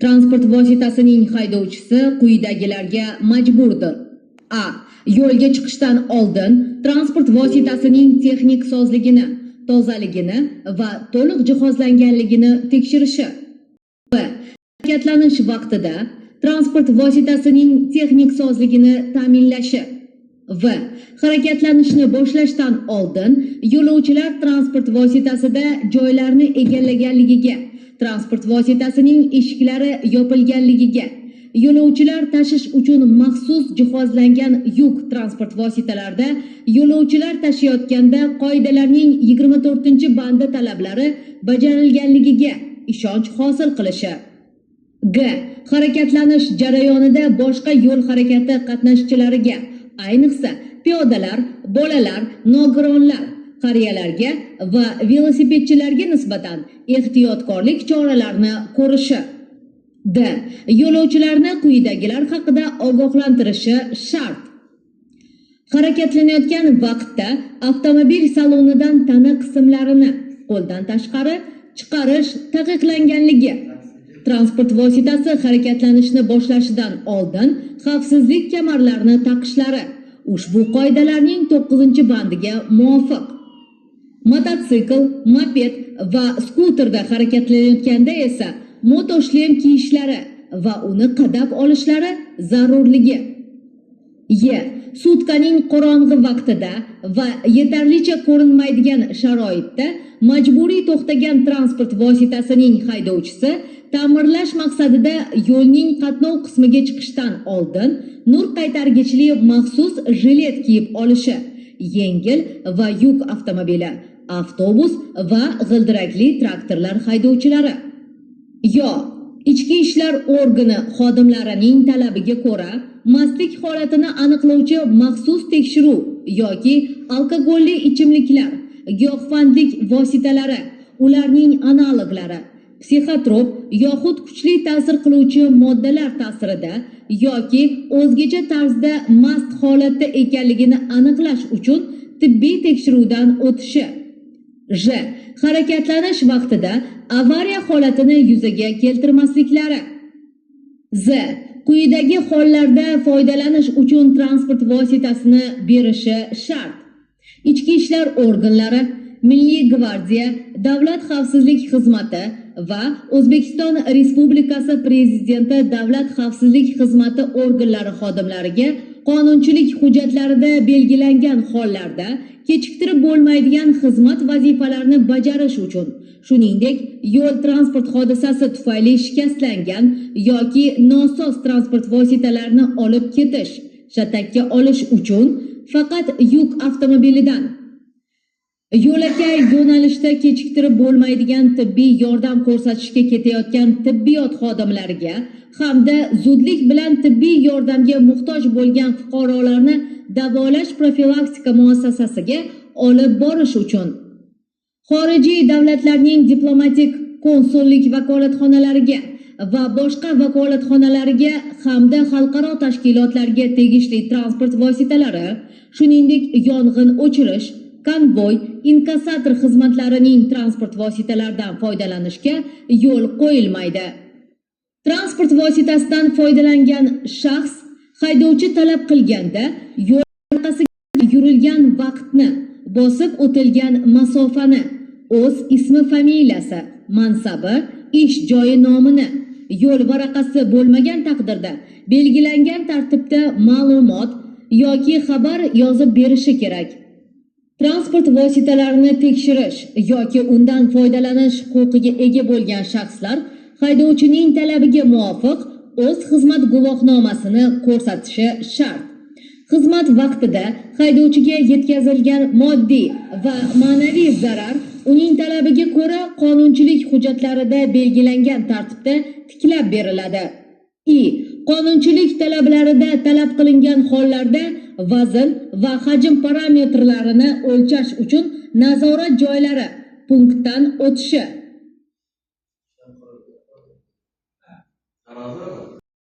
Transport vositasining haydovchisi quyidagilarga majburdir. A. Yo'lga chiqishdan oldin transport vositasining texnik sozligini, tozaligini va to'liq jihozlanganligini tekshirishi. B. Harakatlanish vaqtida transport vositasining texnik sozligini ta'minlashi. V. Harakatlanishni boshlashdan oldin yo'lovchilar transport vositasida joylarni egallaganligiga, transport vositasining eshiklari yopilganligiga, yo'lovchilar tashish uchun maxsus jihozlangan yuk transport vositalarida yo'lovchilar tashiyotganda qoidalarning 24-bandi talablari bajarilganligiga ishonch hosil qilishi. G. Harakatlanish jarayonida boshqa yo'l harakati qatnashchilariga, ayniqsa piyodalar, bolalar, nogironlar, qariyalarga va velosipedchilarga nisbatan ehtiyotkorlik choralarini ko'rishi. D. Yo'lovchilarni quyidagilar haqida ogohlantirishi shart. Harakatlanayotgan vaqtda avtomobil salonidan tana qismlarini qo'ldan tashqari chiqarish taqiqlanganligi. Transport vositasi harakatlanishni boshlashidan oldin xavfsizlik kamarlarini taqishlari ushbu qoidalarning 9-bandiga muvofiq. Mototsikl, moped va skuterda harakatlanayotganda esa motoshlem kiyishlari va uni qadab olishlari zarurligi. Y. Sutkaning qorong'i vaqtida va yetarlicha ko'rinmaydigan sharoitda majburiy to'xtagan transport vositasining haydovchisi ta'mirlash maqsadida yo'lning qatnov qismiga chiqishdan oldin nur qaytargichli maxsus jilet kiyib olishi. Yengil va yuk avtomobili, avtobus va g'ildirakli traktorlar haydovchilari. Yo. Ichki ishlar organi xodimlarining talabiga ko'ra mastlik holatini aniqlovchi maxsus tekshiruv yoki alkogolli ichimliklar, giyohvandlik vositalari, ularning analoglari, psixotrop yoxud kuchli ta'sir qiluvchi moddalar ta'sirida yoki o'zgacha tarzda mast holatda ekanligini aniqlash uchun tibbiy tekshiruvdan o'tishi. J. Harakatlanish vaqtida avariya holatini yuzaga keltirmasliklari. Z. Quyidagi hollarda foydalanish uchun transport vositasini berishi shart. Ichki ishlar organlari, Milliy gvardiya, Davlat xavfsizlik xizmati va O'zbekiston Respublikasi Prezidenti Davlat xavfsizlik xizmati organlari xodimlariga qonunchilik hujjatlarida belgilangan hollarda kechiktirib bo'lmaydigan xizmat vazifalarini bajarish uchun, shuningdek, yo'l transport hodisasi tufayli shikastlangan yoki nosoz transport vositalarini olib ketish, shatakka olish uchun faqat yuk avtomobilidan yo'lakay yo'nalishda kechiktirib bo'lmaydigan tibbiy yordam ko'rsatishga ketayotgan tibbiyot xodimlariga hamda zudlik bilan tibbiy yordamga muhtoj bo'lgan fuqarolarni davolash profilaktika muassasasiga olib borish uchun, xorijiy davlatlarning diplomatik konsullik vakolatxonalariga va boshqa vakolatxonalariga hamda xalqaro tashkilotlarga tegishli transport vositalari, shuningdek yong'in o'chirish, konvoy, inkassator xizmatlarining transport vositalaridan foydalanishga yo'l qo'yilmaydi. Transport vositasidan foydalangan shaxs haydovchi talab qilganda yo'l orqasiga yurilgan vaqtni, bosib o'tilgan masofani, o'z ismi familiyasi, mansabi, ish joyi nomini, yo'l varaqasi bo'lmagan taqdirda belgilangan tartibda ma'lumot yoki xabar yozib berishi kerak. Transport vositalarini tekshirish yoki undan foydalanish huquqiga ega bo'lgan shaxslar haydovchining talabiga muvofiq o'z xizmat guvohnomasini ko'rsatishi shart. Xizmat vaqtida haydovchiga yetkazilgan moddiy va ma'naviy zarar uning talabiga ko'ra qonunchilik hujjatlarida belgilangan tartibda tiklab beriladi. Qonunchilik talablarida talab qilingan hollarda vazn va hajm parametrlarini o'lchash uchun nazorat joylari punktdan o'tishi.